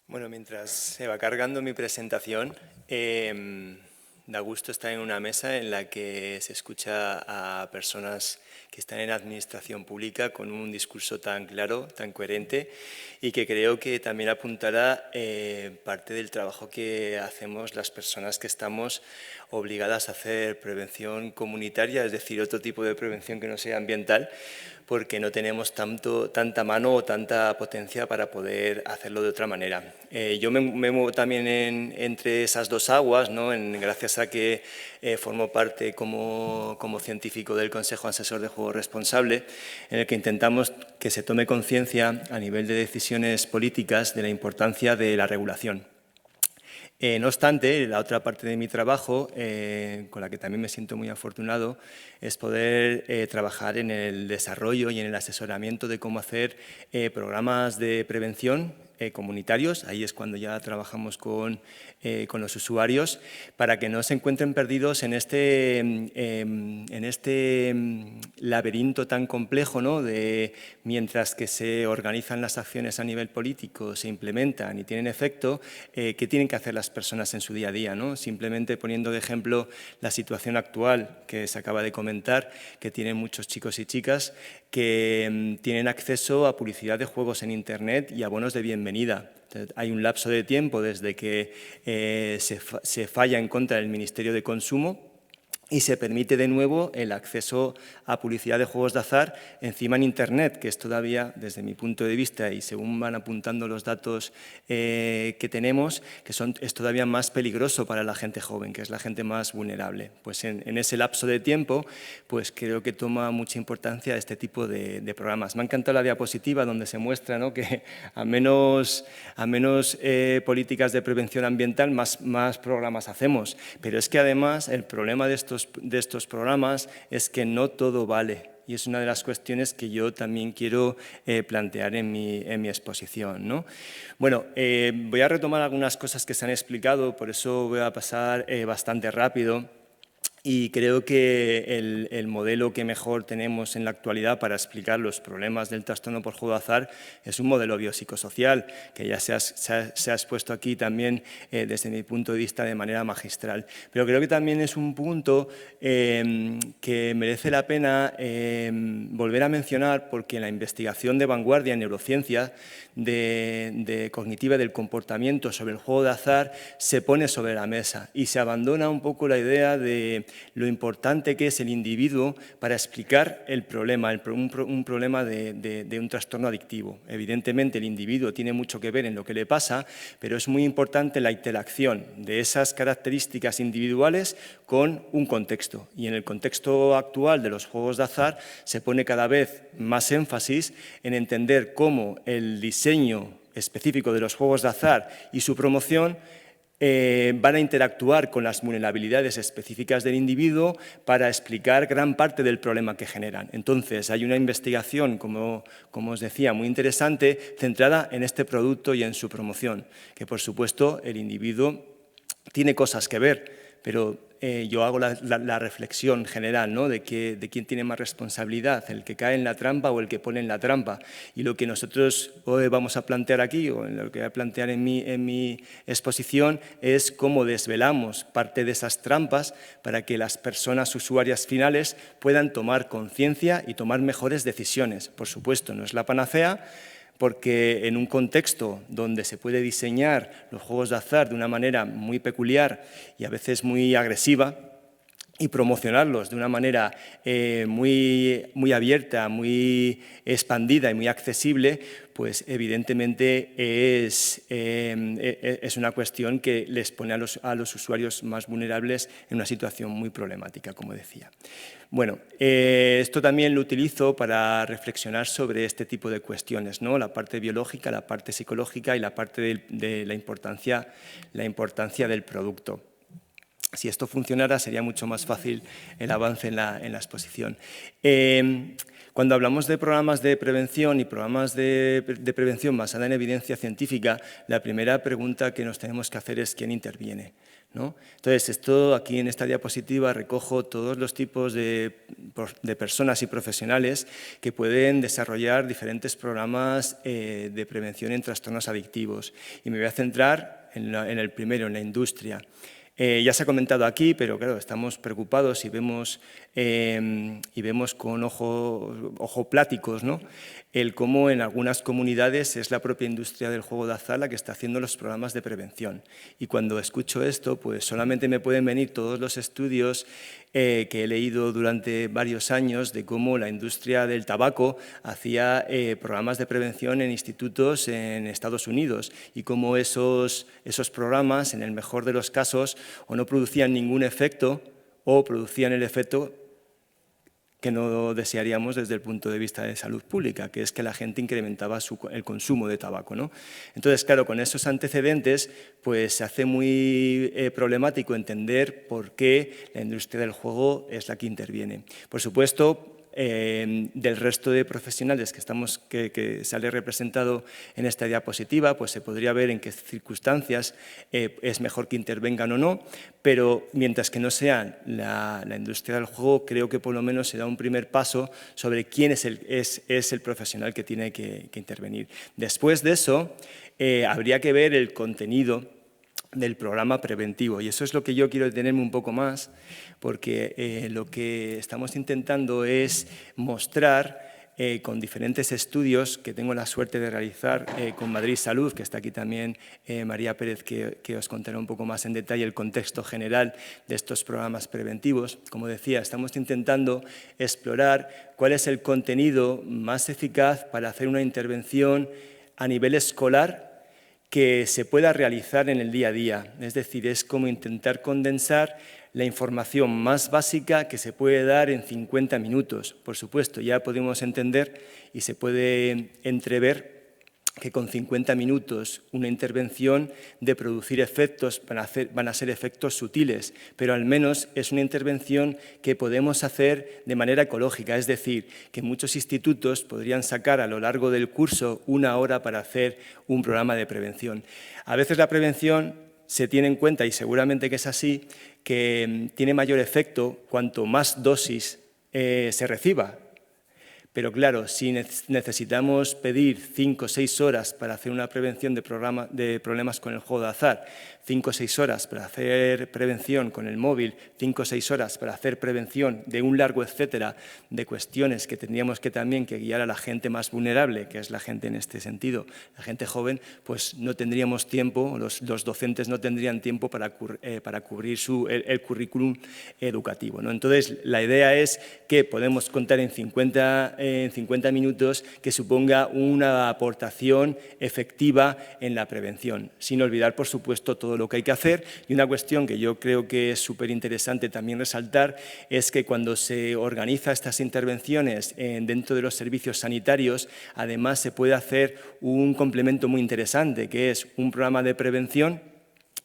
Bueno, mientras se va cargando mi presentación, da gusto estar en una mesa en la que se escucha a personas que están en administración pública con un discurso tan claro, tan coherente y que creo que también apuntará parte del trabajo que hacemos las personas que estamos obligadas a hacer prevención comunitaria, es decir, otro tipo de prevención que no sea ambiental, porque no tenemos tanta mano o tanta potencia para poder hacerlo de otra manera. Yo me muevo también entre esas dos aguas, ¿no? Gracias a que formo parte como científico del Consejo Asesor de Juego Responsable, en el que intentamos que se tome conciencia a nivel de decisiones políticas de la importancia de la regulación. No obstante, la otra parte de mi trabajo, con la que también me siento muy afortunado, es poder trabajar en el desarrollo y en el asesoramiento de cómo hacer programas de prevención comunitarios. Ahí es cuando ya trabajamos con los usuarios para que no se encuentren perdidos en este laberinto tan complejo, ¿no? De mientras que se organizan las acciones a nivel político, se implementan y tienen efecto, ¿qué tienen que hacer las personas en su día a día, ¿no? Simplemente poniendo de ejemplo la situación actual que se acaba de comentar, que tienen muchos chicos y chicas que tienen acceso a publicidad de juegos en Internet y a bonos de bienvenida. Entonces, hay un lapso de tiempo desde que se falla en contra del Ministerio de Consumo y se permite de nuevo el acceso a publicidad de juegos de azar encima en Internet, que es todavía, desde mi punto de vista, y según van apuntando los datos que tenemos, es todavía más peligroso para la gente joven, que es la gente más vulnerable. Pues en ese lapso de tiempo, pues creo que toma mucha importancia este tipo de programas. Me ha encantado la diapositiva donde se muestra, ¿no?, que a menos políticas de prevención ambiental, más programas hacemos. Pero es que además el problema de estos programas es que no todo vale. Y es una de las cuestiones que yo también quiero plantear en mi exposición, ¿no? Bueno, voy a retomar algunas cosas que se han explicado, por eso voy a pasar bastante rápido. Y creo que el modelo que mejor tenemos en la actualidad para explicar los problemas del trastorno por juego de azar es un modelo biopsicosocial, que ya se ha expuesto aquí también desde mi punto de vista de manera magistral. Pero creo que también es un punto que merece la pena volver a mencionar, porque en la investigación de vanguardia en neurociencia de cognitiva del comportamiento sobre el juego de azar se pone sobre la mesa y se abandona un poco la idea de lo importante que es el individuo para explicar el problema, un problema de un trastorno adictivo. Evidentemente, el individuo tiene mucho que ver en lo que le pasa, pero es muy importante la interacción de esas características individuales con un contexto. Y en el contexto actual de los juegos de azar se pone cada vez más énfasis en entender cómo el diseño específico de los juegos de azar y su promoción van a interactuar con las vulnerabilidades específicas del individuo para explicar gran parte del problema que generan. Entonces, hay una investigación, como os decía, muy interesante, centrada en este producto y en su promoción, que por supuesto el individuo tiene cosas que ver, pero yo hago la reflexión general, ¿no?, de quién tiene más responsabilidad, el que cae en la trampa o el que pone en la trampa. Y lo que nosotros hoy vamos a plantear aquí, o lo que voy a plantear en mi exposición, es cómo desvelamos parte de esas trampas para que las personas usuarias finales puedan tomar conciencia y tomar mejores decisiones. Por supuesto, no es la panacea, porque en un contexto donde se puede diseñar los juegos de azar de una manera muy peculiar y a veces muy agresiva, y promocionarlos de una manera muy abierta, muy expandida y muy accesible, pues evidentemente es una cuestión que les pone a los usuarios más vulnerables en una situación muy problemática, como decía. Bueno, esto también lo utilizo para reflexionar sobre este tipo de cuestiones, ¿no? La parte biológica, la parte psicológica y la parte de la importancia del producto. Si esto funcionara, sería mucho más fácil el avance en la exposición. Cuando hablamos de programas de prevención y programas de prevención basada en evidencia científica, la primera pregunta que nos tenemos que hacer es ¿quién interviene?, ¿no? Entonces, aquí en esta diapositiva recojo todos los tipos de de personas y profesionales que pueden desarrollar diferentes programas de prevención en trastornos adictivos. Y me voy a centrar en el primero, en la industria. Ya se ha comentado aquí, pero claro, estamos preocupados y vemos con ojo pláticos, ¿no?, el cómo en algunas comunidades es la propia industria del juego de azar la que está haciendo los programas de prevención. Y cuando escucho esto, pues solamente me pueden venir todos los estudios que he leído durante varios años de cómo la industria del tabaco hacía programas de prevención en institutos en Estados Unidos y cómo esos programas, en el mejor de los casos, o no producían ningún efecto o producían el efecto que no desearíamos desde el punto de vista de salud pública, que es que la gente incrementaba el consumo de tabaco, ¿no? Entonces, claro, con esos antecedentes, pues se hace muy problemático entender por qué la industria del juego es la que interviene. Por supuesto, del resto de profesionales que sale representado en esta diapositiva, pues se podría ver en qué circunstancias es mejor que intervengan o no, pero mientras que no sea la industria del juego, creo que por lo menos se da un primer paso sobre quién es el profesional que tiene que intervenir. Después de eso, habría que ver el contenido del programa preventivo, y eso es lo que yo quiero detenerme un poco más, porque lo que estamos intentando es mostrar con diferentes estudios que tengo la suerte de realizar con Madrid Salud, que está aquí también María Pérez, que os contará un poco más en detalle el contexto general de estos programas preventivos. Como decía, estamos intentando explorar cuál es el contenido más eficaz para hacer una intervención a nivel escolar que se pueda realizar en el día a día. Es decir, es como intentar condensar la información más básica que se puede dar en 50 minutos. Por supuesto, ya podemos entender y se puede entrever que con 50 minutos una intervención de producir efectos van a ser efectos sutiles, pero al menos es una intervención que podemos hacer de manera ecológica, es decir, que muchos institutos podrían sacar a lo largo del curso 1 hora para hacer un programa de prevención. A veces la prevención se tiene en cuenta, y seguramente que es así, que tiene mayor efecto cuanto más dosis se reciba. Pero claro, si necesitamos pedir 5 o 6 horas para hacer una prevención de problemas con el juego de azar, 5 o 6 horas para hacer prevención con el móvil, 5 o 6 horas para hacer prevención de un largo etcétera de cuestiones que tendríamos que también que guiar a la gente más vulnerable, que es la gente en este sentido, la gente joven, pues no tendríamos tiempo, los docentes no tendrían tiempo para cubrir el currículum educativo, ¿no? Entonces, la idea es que podemos contar en 50 minutos que suponga una aportación efectiva en la prevención, sin olvidar, por supuesto, todo lo que hay que hacer. Y una cuestión que yo creo que es súper interesante también resaltar es que cuando se organiza estas intervenciones dentro de los servicios sanitarios, además se puede hacer un complemento muy interesante, que es un programa de prevención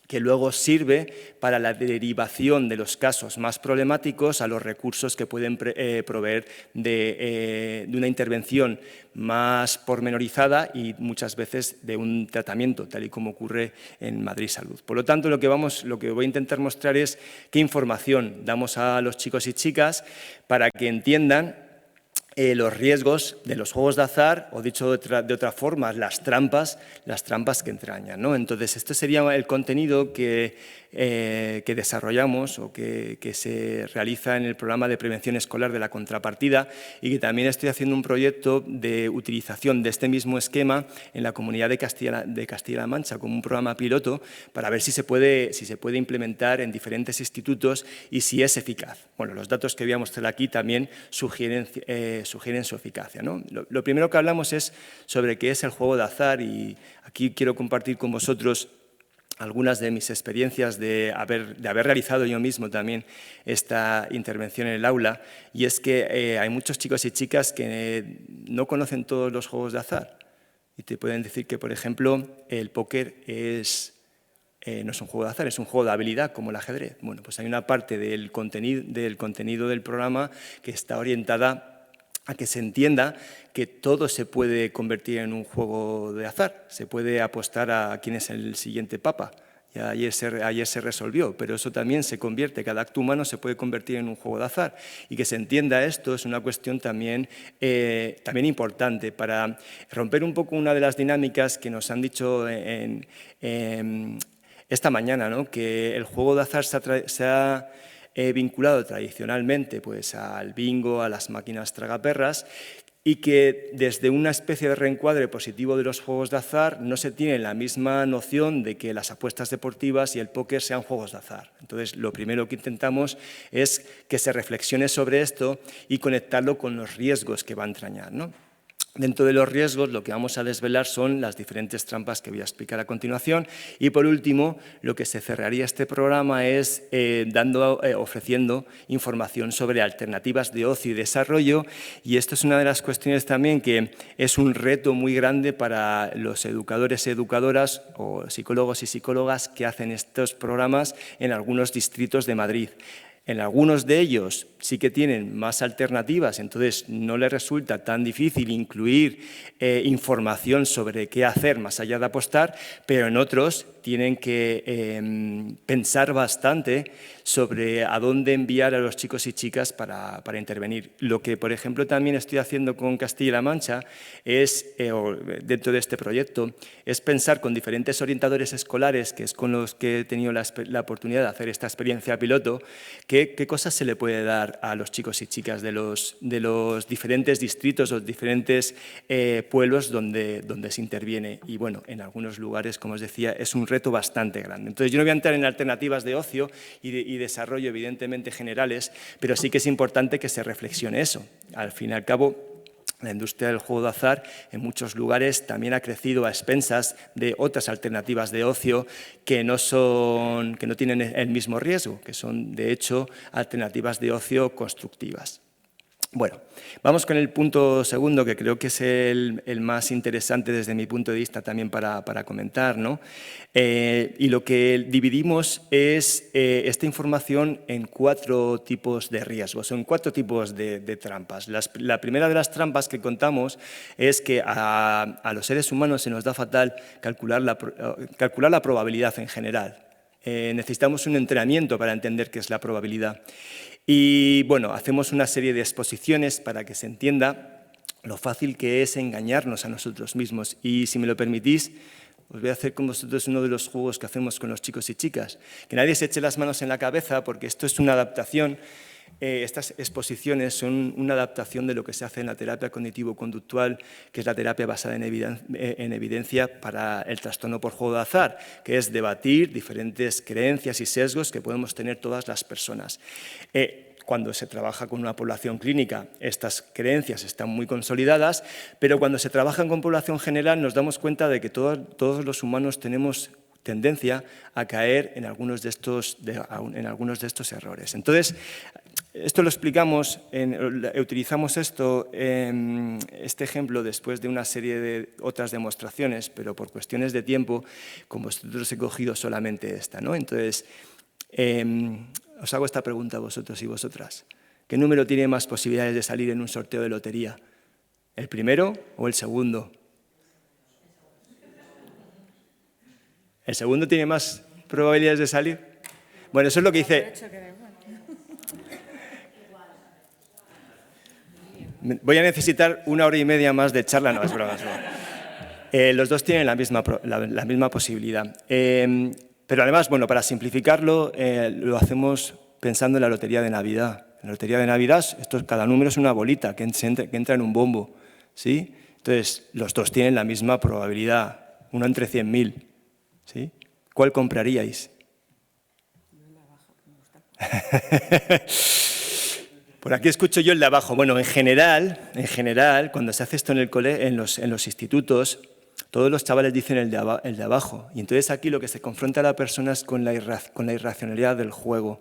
que luego sirve para la derivación de los casos más problemáticos a los recursos que pueden proveer de una intervención más pormenorizada y muchas veces de un tratamiento, tal y como ocurre en Madrid Salud. Por lo tanto, lo que voy a intentar mostrar es qué información damos a los chicos y chicas para que entiendan los riesgos de los juegos de azar, o dicho de otra forma, las trampas que entrañan, ¿no? Entonces, esto sería el contenido que desarrollamos o que se realiza en el programa de prevención escolar de la contrapartida, y que también estoy haciendo un proyecto de utilización de este mismo esquema en la Comunidad de Castilla-La Mancha como un programa piloto para ver si se puede implementar en diferentes institutos y si es eficaz. Bueno, los datos que voy a mostrar aquí también sugieren su eficacia, ¿no? Lo primero que hablamos es sobre qué es el juego de azar, y aquí quiero compartir con vosotros algunas de mis experiencias de haber realizado yo mismo también esta intervención en el aula, y es que hay muchos chicos y chicas que no conocen todos los juegos de azar y te pueden decir que, por ejemplo, el póker no es un juego de azar, es un juego de habilidad como el ajedrez. Bueno, pues hay una parte del contenido del programa que está orientada a que se entienda que todo se puede convertir en un juego de azar. Se puede apostar a quién es el siguiente papa Ya ayer se resolvió, pero eso también se convierte, cada acto humano se puede convertir en un juego de azar. Y que se entienda esto es una cuestión también importante para romper un poco una de las dinámicas que nos han dicho esta mañana, ¿no? Que el juego de azar se ha vinculado tradicionalmente pues, al bingo, a las máquinas tragaperras, y que desde una especie de reencuadre positivo de los juegos de azar no se tiene la misma noción de que las apuestas deportivas y el póker sean juegos de azar. Entonces, lo primero que intentamos es que se reflexione sobre esto y conectarlo con los riesgos que va a entrañar, ¿no? Dentro de los riesgos, lo que vamos a desvelar son las diferentes trampas que voy a explicar a continuación. Y, por último, lo que se cerraría este programa es ofreciendo información sobre alternativas de ocio y desarrollo. Y esto es una de las cuestiones también que es un reto muy grande para los educadores y educadoras o psicólogos y psicólogas que hacen estos programas en algunos distritos de Madrid. En algunos de ellos sí que tienen más alternativas, entonces no les resulta tan difícil incluir información sobre qué hacer más allá de apostar, pero en otros tienen que pensar bastante sobre a dónde enviar a los chicos y chicas para intervenir. Lo que, por ejemplo, también estoy haciendo con Castilla-La Mancha es, dentro de este proyecto, es pensar con diferentes orientadores escolares, que es con los que he tenido la oportunidad de hacer esta experiencia piloto, qué cosas se le puede dar a los chicos y chicas de los diferentes distritos o diferentes pueblos donde se interviene. Y bueno, en algunos lugares, como os decía, es un reto bastante grande. Entonces, yo no voy a entrar en alternativas de ocio y desarrollo, evidentemente, generales, pero sí que es importante que se reflexione eso. Al fin y al cabo, la industria del juego de azar en muchos lugares también ha crecido a expensas de otras alternativas de ocio que no tienen el mismo riesgo, que son, de hecho, alternativas de ocio constructivas. Bueno, vamos con el punto segundo, que creo que es el más interesante desde mi punto de vista también para comentar, ¿no? Y lo que dividimos es esta información en 4 tipos de riesgos, en 4 tipos de trampas. La primera de las trampas que contamos es que a los seres humanos se nos da fatal calcular la probabilidad en general. Necesitamos un entrenamiento para entender qué es la probabilidad. Y bueno, hacemos una serie de exposiciones para que se entienda lo fácil que es engañarnos a nosotros mismos. Y si me lo permitís, os voy a hacer con vosotros uno de los juegos que hacemos con los chicos y chicas. Que nadie se eche las manos en la cabeza porque esto es una adaptación. Estas exposiciones son una adaptación de lo que se hace en la terapia cognitivo-conductual, que es la terapia basada en evidencia para el trastorno por juego de azar, que es debatir diferentes creencias y sesgos que podemos tener todas las personas. Cuando se trabaja con una población clínica, estas creencias están muy consolidadas, pero cuando se trabaja con población general nos damos cuenta de que todos los humanos tenemos tendencia a caer en algunos de estos errores. Entonces, esto lo explicamos, utilizamos este ejemplo después de una serie de otras demostraciones, pero por cuestiones de tiempo, con vosotros he cogido solamente esta, ¿no? Entonces, os hago esta pregunta a vosotros y vosotras. ¿Qué número tiene más posibilidades de salir en un sorteo de lotería? ¿El primero o el segundo? ¿El segundo tiene más probabilidades de salir? Bueno, eso es lo que dice. Voy a necesitar 1 hora y media más de charla. No, es broma, es broma. Los dos tienen la misma posibilidad. Pero además, bueno, para simplificarlo, lo hacemos pensando en la lotería de Navidad. En la lotería de Navidad, cada número es una bolita que entra en un bombo, ¿sí? Entonces, los dos tienen la misma probabilidad, 1 entre 100.000, ¿sí? ¿Cuál compraríais? Por aquí escucho yo el de abajo. Bueno, en general, cuando se hace esto en los institutos, todos los chavales dicen el de abajo. Y entonces aquí lo que se confronta a la persona es con la irracionalidad del juego.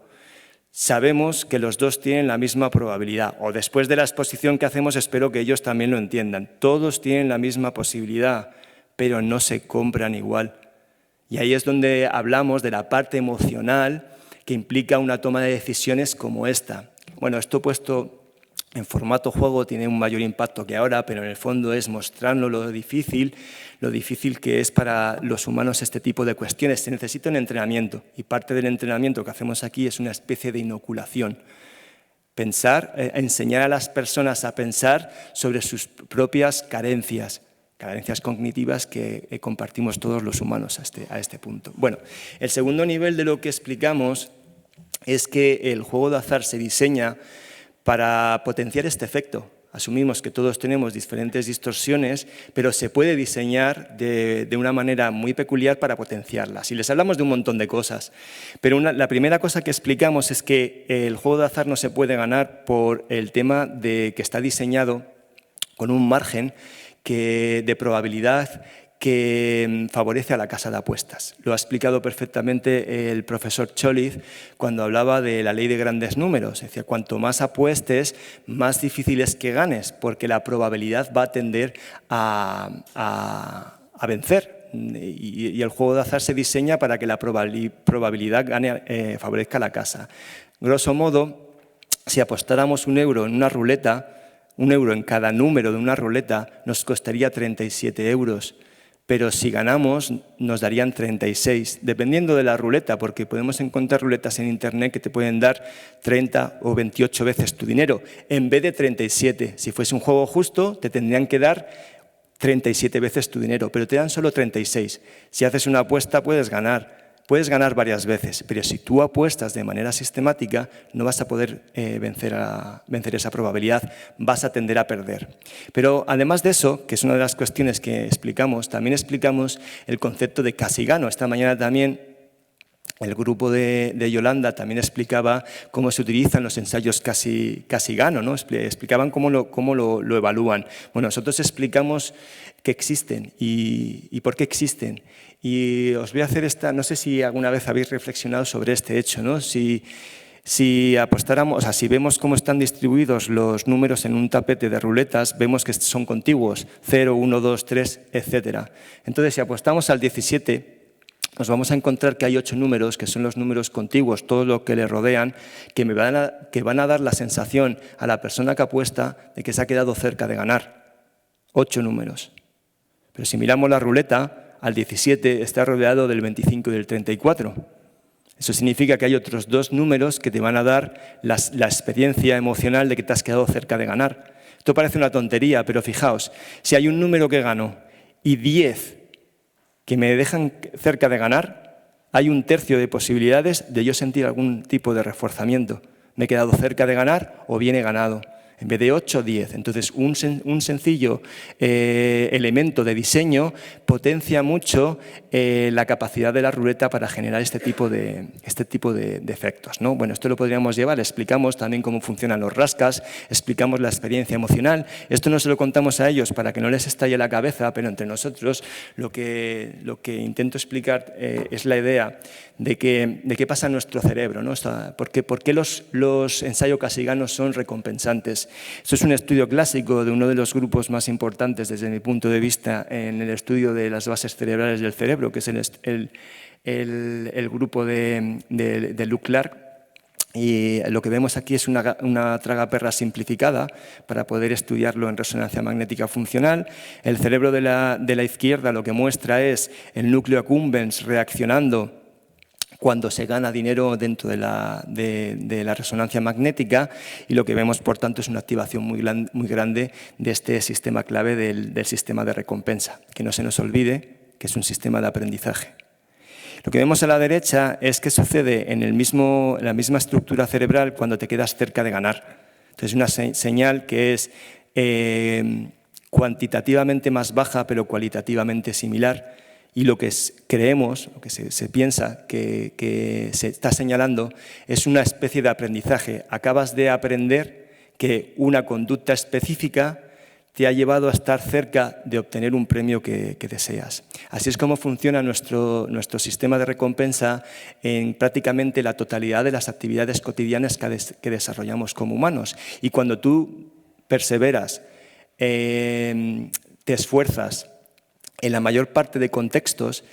Sabemos que los dos tienen la misma probabilidad. O después de la exposición que hacemos, espero que ellos también lo entiendan. Todos tienen la misma posibilidad, pero no se compran igual. Y ahí es donde hablamos de la parte emocional que implica una toma de decisiones como esta. Bueno, esto puesto en formato juego tiene un mayor impacto que ahora, pero en el fondo es mostrarnos lo difícil que es para los humanos este tipo de cuestiones. Se necesita un entrenamiento y parte del entrenamiento que hacemos aquí es una especie de inoculación. Enseñar a las personas a pensar sobre sus propias carencias cognitivas que compartimos todos los humanos a este punto. Bueno, el segundo nivel de lo que explicamos es que el juego de azar se diseña para potenciar este efecto. Asumimos que todos tenemos diferentes distorsiones, pero se puede diseñar de una manera muy peculiar para potenciarlas. Y les hablamos de un montón de cosas, pero la primera cosa que explicamos es que el juego de azar no se puede ganar por el tema de que está diseñado con un margen de probabilidad que favorece a la casa de apuestas. Lo ha explicado perfectamente el profesor Choliz cuando hablaba de la ley de grandes números. Decía, cuanto más apuestes, más difícil es que ganes, porque la probabilidad va a tender a vencer. Y el juego de azar se diseña para que la probabilidad favorezca a la casa. Grosso modo, si apostáramos €1 en una ruleta, €1 en cada número de una ruleta, nos costaría 37 €. Pero si ganamos nos darían 36, dependiendo de la ruleta, porque podemos encontrar ruletas en Internet que te pueden dar 30 o 28 veces tu dinero, en vez de 37. Si fuese un juego justo, te tendrían que dar 37 veces tu dinero, pero te dan solo 36. Si haces una apuesta puedes ganar varias veces, pero si tú apuestas de manera sistemática no vas a poder vencer esa probabilidad, vas a tender a perder. Pero además de eso, que es una de las cuestiones que explicamos, también explicamos el concepto de casi gano. Esta mañana también el grupo de Yolanda también explicaba cómo se utilizan los ensayos casi gano, ¿no? Explicaban cómo lo evalúan. Bueno, nosotros explicamos que existen y por qué existen. Y os voy a hacer no sé si alguna vez habéis reflexionado sobre este hecho, ¿no? Si apostáramos, si vemos cómo están distribuidos los números en un tapete de ruletas, vemos que son contiguos, 0, 1, 2, 3, etc. Entonces, si apostamos al 17, nos vamos a encontrar que hay 8 números, que son los números contiguos, todo lo que le rodean, que van a dar la sensación a la persona que apuesta de que se ha quedado cerca de ganar. 8 números. Pero si miramos la ruleta, al 17 está rodeado del 25 y del 34. Eso significa que hay otros 2 números que te van a dar la experiencia emocional de que te has quedado cerca de ganar. Esto parece una tontería, pero fijaos, si hay un número que gano y 10 que me dejan cerca de ganar, hay 1/3 de posibilidades de yo sentir algún tipo de reforzamiento. Me he quedado cerca de ganar o bien he ganado. En vez de 8, 10. Entonces, un sencillo elemento de diseño potencia mucho la capacidad de la ruleta para generar este tipo de efectos, ¿no? Bueno, esto lo podríamos llevar, explicamos también cómo funcionan los rascas, explicamos la experiencia emocional. Esto no se lo contamos a ellos para que no les estalle la cabeza, pero entre nosotros lo que intento explicar es la idea de qué pasa en nuestro cerebro, ¿no? ¿Por qué los ensayos casiganos son recompensantes? Esto es un estudio clásico de uno de los grupos más importantes desde mi punto de vista en el estudio de las bases cerebrales del cerebro, que es el grupo de Luke Clark. Y lo que vemos aquí es una tragaperra simplificada para poder estudiarlo en resonancia magnética funcional. El cerebro de la izquierda lo que muestra es el núcleo accumbens reaccionando cuando se gana dinero dentro de la resonancia magnética, y lo que vemos, por tanto, es una activación muy grande de este sistema clave del sistema de recompensa. Que no se nos olvide que es un sistema de aprendizaje. Lo que vemos a la derecha es qué sucede en la misma estructura cerebral cuando te quedas cerca de ganar. Entonces, una señal que es cuantitativamente más baja, pero cualitativamente similar. Y lo que creemos, lo que se piensa que se está señalando es una especie de aprendizaje. Acabas de aprender que una conducta específica te ha llevado a estar cerca de obtener un premio que deseas. Así es como funciona nuestro sistema de recompensa en prácticamente la totalidad de las actividades cotidianas que desarrollamos como humanos. Y cuando tú perseveras, te esfuerzas, en la mayor parte de contextos,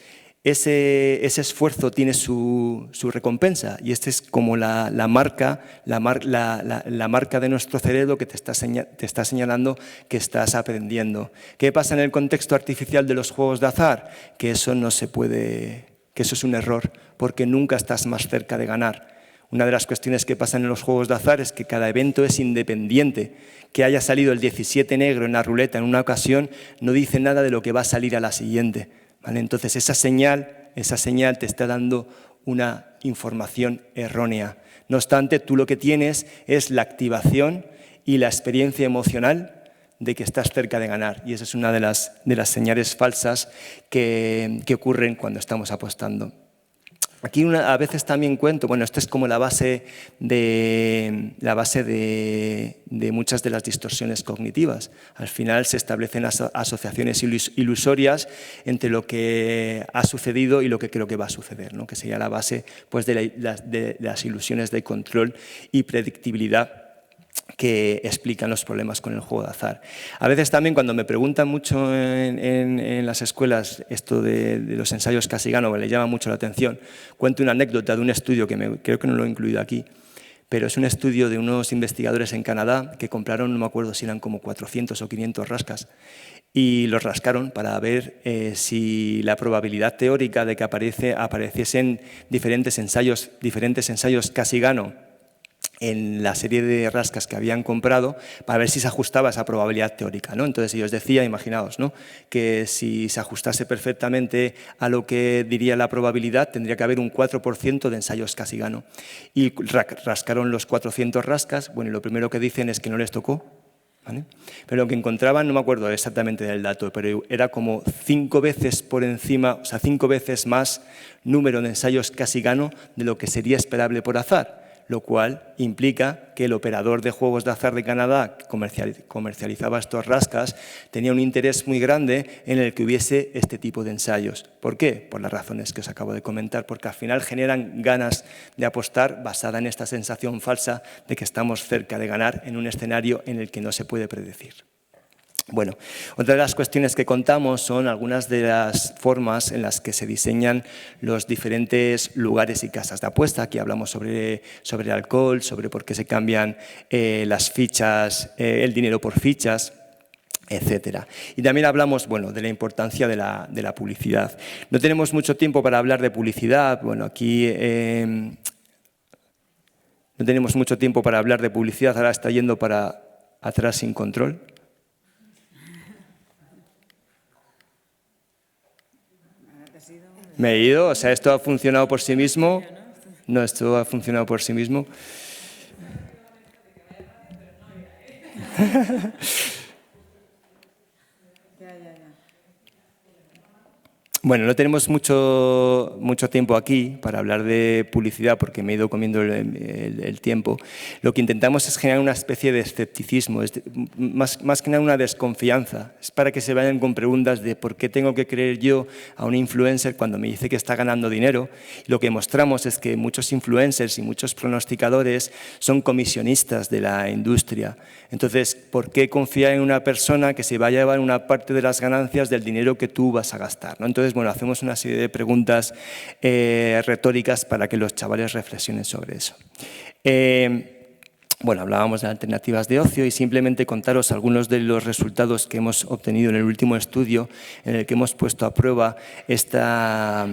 ese esfuerzo tiene su recompensa y esta es como la marca de nuestro cerebro que te está señalando que estás aprendiendo. ¿Qué pasa en el contexto artificial de los juegos de azar? Que eso no se puede, que eso es un error, porque nunca estás más cerca de ganar. Una de las cuestiones que pasan en los juegos de azar es que cada evento es independiente. Que haya salido el 17 negro en la ruleta en una ocasión no dice nada de lo que va a salir a la siguiente. ¿Vale? Entonces, esa señal te está dando una información errónea. No obstante, tú lo que tienes es la activación y la experiencia emocional de que estás cerca de ganar. Y esa es una de las señales falsas que ocurren cuando estamos apostando. Aquí a veces también cuento, bueno, esto es como la base de muchas de las distorsiones cognitivas. Al final se establecen asociaciones ilusorias entre lo que ha sucedido y lo que creo que va a suceder, ¿no? Que sería la base pues, de las ilusiones de control y predictibilidad que explican los problemas con el juego de azar. A veces también cuando me preguntan mucho en las escuelas esto de los ensayos Cassigano, me le llama mucho la atención, cuento una anécdota de un estudio que creo que no lo he incluido aquí, pero es un estudio de unos investigadores en Canadá que compraron, no me acuerdo si eran como 400 o 500 rascas, y los rascaron para ver si la probabilidad teórica de que apareciesen diferentes ensayos Cassigano en la serie de rascas que habían comprado para ver si se ajustaba esa probabilidad teórica, ¿no? Entonces yo os decía, imaginaos, ¿no? Que si se ajustase perfectamente a lo que diría la probabilidad, tendría que haber un 4% de ensayos Cassigano. Y rascaron los 400 rascas, bueno, y lo primero que dicen es que no les tocó, ¿vale? Pero lo que encontraban, no me acuerdo exactamente del dato, pero era como 5 veces por encima, o sea, 5 veces más número de ensayos Cassigano de lo que sería esperable por azar, lo cual implica que el operador de juegos de azar de Canadá que comercializaba estos rascas tenía un interés muy grande en el que hubiese este tipo de ensayos. ¿Por qué? Por las razones que os acabo de comentar, porque al final generan ganas de apostar basada en esta sensación falsa de que estamos cerca de ganar en un escenario en el que no se puede predecir. Bueno, otra de las cuestiones que contamos son algunas de las formas en las que se diseñan los diferentes lugares y casas de apuesta. Aquí hablamos sobre alcohol, sobre por qué se cambian las fichas, el dinero por fichas, etcétera. Y también hablamos, bueno, de la importancia de la publicidad. No tenemos mucho tiempo para hablar de publicidad. Bueno, aquí no tenemos mucho tiempo para hablar de publicidad. Ahora está yendo para atrás sin control. Me he ido, o sea, esto ha funcionado por sí mismo. No, esto ha funcionado por sí mismo. Bueno, no tenemos mucho tiempo aquí para hablar de publicidad porque me he ido comiendo el tiempo. Lo que intentamos es generar una especie de escepticismo, más que nada una desconfianza. Es para que se vayan con preguntas de por qué tengo que creer yo a un influencer cuando me dice que está ganando dinero. Lo que mostramos es que muchos influencers y muchos pronosticadores son comisionistas de la industria. Entonces, ¿por qué confiar en una persona que se va a llevar una parte de las ganancias del dinero que tú vas a gastar, ¿no? Entonces, bueno, hacemos una serie de preguntas retóricas para que los chavales reflexionen sobre eso. Bueno, hablábamos de alternativas de ocio y simplemente contaros algunos de los resultados que hemos obtenido en el último estudio en el que hemos puesto a prueba esta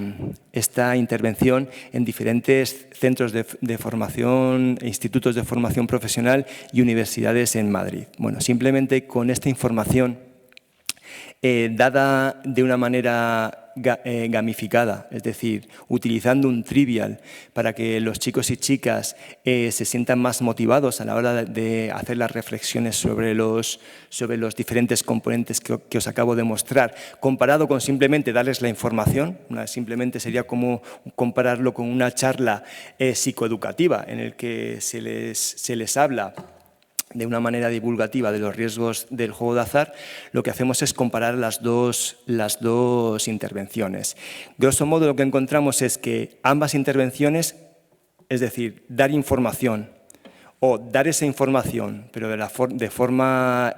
intervención en diferentes centros de formación, institutos de formación profesional y universidades en Madrid. Bueno, simplemente con esta información dada de una manera gamificada, es decir, utilizando un trivial para que los chicos y chicas se sientan más motivados a la hora de hacer las reflexiones sobre los diferentes componentes que os acabo de mostrar, comparado con simplemente darles la información. Simplemente sería como compararlo con una charla psicoeducativa en el que se les habla de una manera divulgativa de los riesgos del juego de azar. Lo que hacemos es comparar las dos intervenciones. Grosso modo, lo que encontramos es que ambas intervenciones, es decir, dar información O dar esa información, pero de forma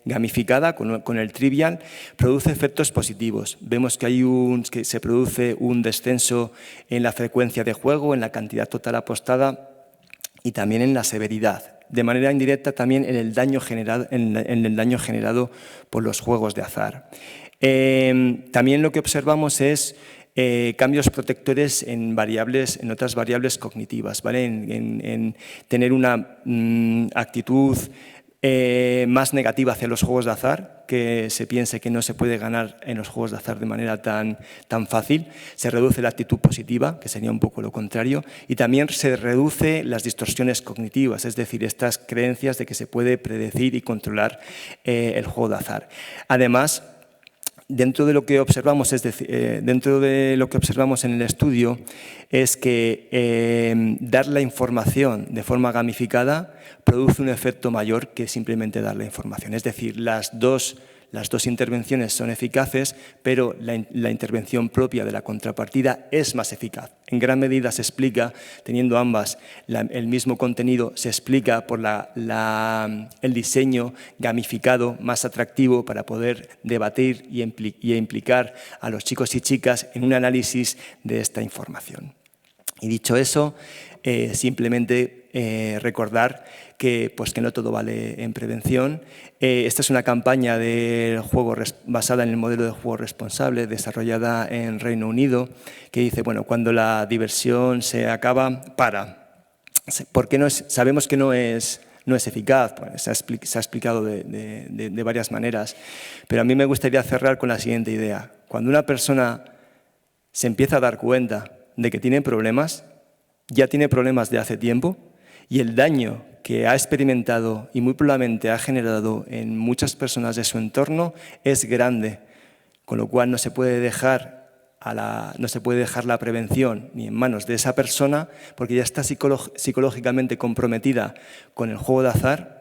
gamificada, con el trivial, produce efectos positivos. Vemos que se produce un descenso en la frecuencia de juego, en la cantidad total apostada y también en la severidad. De manera indirecta también en el daño generado por los juegos de azar. También lo que observamos es cambios protectores en otras variables cognitivas, ¿vale? En tener una actitud más negativa hacia los juegos de azar, que se piense que no se puede ganar en los juegos de azar de manera tan fácil. Se reduce la actitud positiva, que sería un poco lo contrario, y también se reduce las distorsiones cognitivas, es decir, estas creencias de que se puede predecir y controlar el juego de azar. Además, dentro de lo que observamos, en el estudio, es que dar la información de forma gamificada produce un efecto mayor que simplemente dar la información. Es decir, las dos intervenciones son eficaces, pero la intervención propia de la contrapartida es más eficaz. En gran medida se explica, teniendo ambas el mismo contenido, se explica por el diseño gamificado más atractivo para poder debatir y implicar a los chicos y chicas en un análisis de esta información. Y dicho eso, simplemente recordar que no todo vale en prevención. Esta es una campaña del juego basada en el modelo de juego responsable desarrollada en Reino Unido, que dice, bueno, cuando la diversión se acaba, para. Porque sabemos que no es eficaz, pues se ha explicado de varias maneras, pero a mí me gustaría cerrar con la siguiente idea. Cuando una persona se empieza a dar cuenta de que tiene problemas, ya tiene problemas de hace tiempo, y el daño que ha experimentado y muy probablemente ha generado en muchas personas de su entorno es grande, con lo cual no se puede dejar la prevención ni en manos de esa persona, porque ya está psicológicamente comprometida con el juego de azar,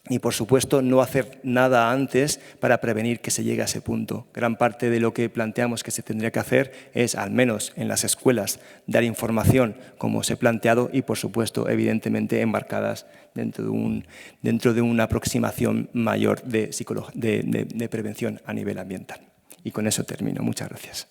y, por supuesto, no hacer nada antes para prevenir que se llegue a ese punto. Gran parte de lo que planteamos que se tendría que hacer es, al menos en las escuelas, dar información como os he planteado y, por supuesto, evidentemente enmarcadas dentro de una aproximación mayor de prevención a nivel ambiental. Y con eso termino. Muchas gracias.